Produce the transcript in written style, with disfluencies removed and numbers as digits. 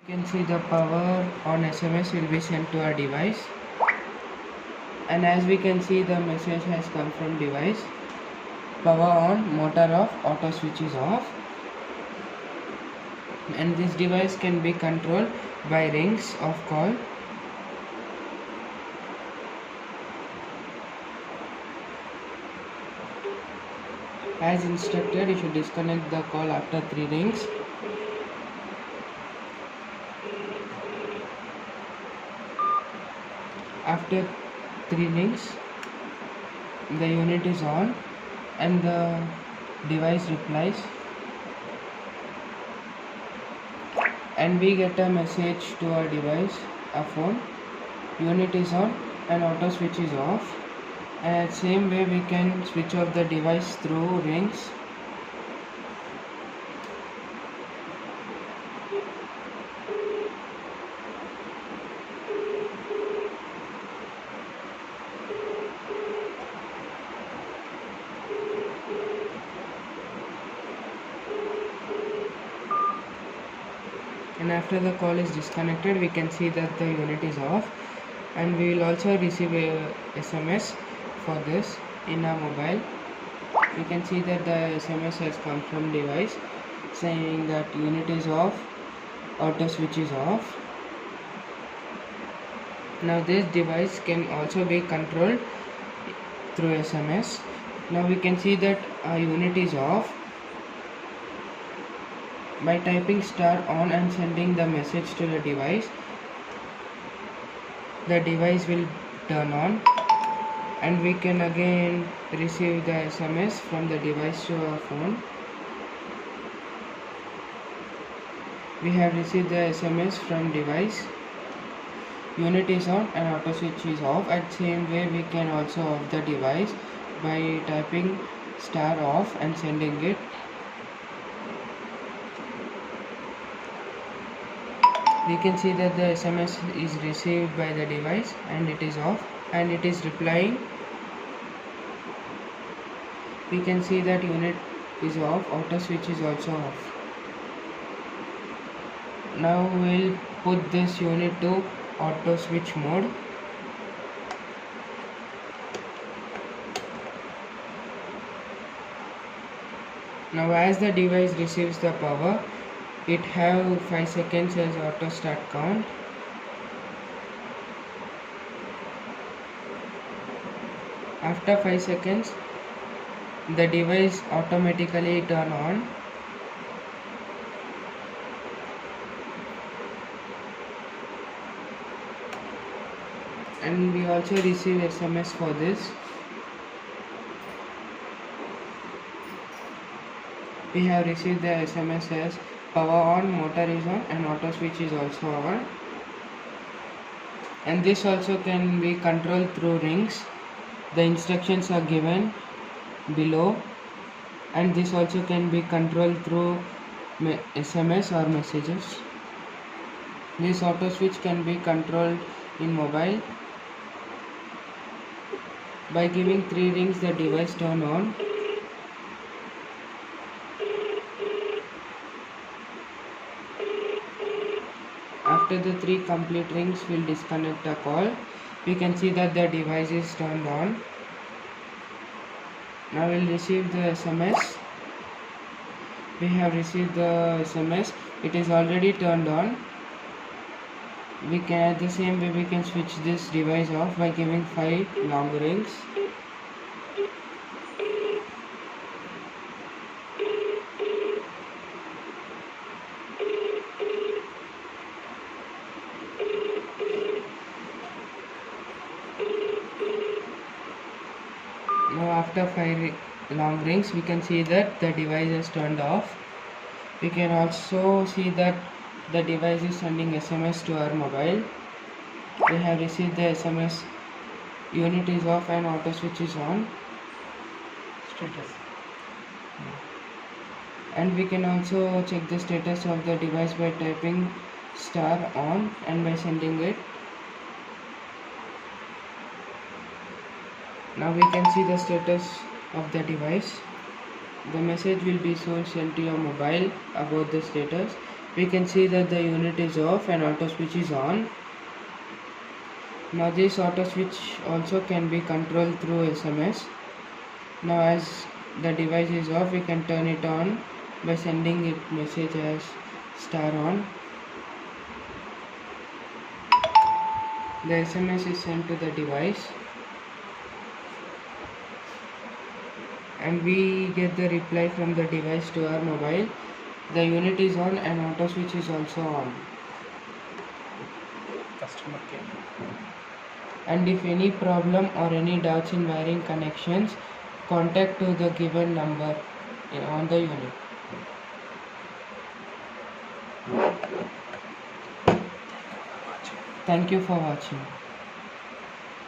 You can see the power on SMS will be sent to our device, and as we can see the message has come from device. Power on, motor off, auto switch is off, and this device can be controlled by rings of call. As instructed, you should disconnect the call after 3 rings. After 3 rings, the unit is on and the device replies, and we get a message to our device, a phone. Unit is on and auto switch is off, and same way we can switch off the device through rings. And after the call is disconnected, we can see that the unit is off, and we will also receive a SMS for this in our mobile. You can see that the SMS has come from device saying that unit is off, auto switch is off. Now this device can also be controlled through SMS. Now we can see that our unit is off. By typing star on and sending the message to the device will turn on, and we can again receive the SMS from the device to our phone. We have received the SMS from device. Unit is on and auto switch is off. At same way we can also off the device by typing star off and sending it. We can see that the SMS is received by the device and it is off, and it is replying. We can see that unit is off, auto switch is also off. Now we'll put this unit to auto switch mode. Now as the device receives the power, it have 5 seconds as auto start count. After 5 seconds, the device automatically turn on. And we also receive SMS for this. We have received the SMS as power on, motor is on, and auto switch is also on. And this also can be controlled through rings. The instructions are given below, and this also can be controlled through SMS or messages. This auto switch can be controlled in mobile. By giving 3 rings, the device turn on. After the 3 complete rings, we'll disconnect the call. We can see that the device is turned on. Now we'll receive the SMS. We have received the SMS. It is already turned on. We can, at the same way, we can switch this device off by giving 5 long rings. Now after 5 long rings, we can see that the device is turned off. We can also see that the device is sending SMS to our mobile. We have received the SMS. Unit is off and auto switch is on. Status. And we can also check the status of the device by typing star on and by sending it. Now we can see the status of the device. The message will be soon sent to your mobile about the status. we can see that the unit is off and auto switch is on. Now this auto switch also can be controlled through SMS. Now as the device is off, we can turn it on by sending it message as star on. The SMS is sent to the device and we get the reply from the device to our mobile. The unit is on and auto switch is also on. Customer care. And if any problem or any doubts in wiring connections, contact to the given number on the unit. Thank you for watching.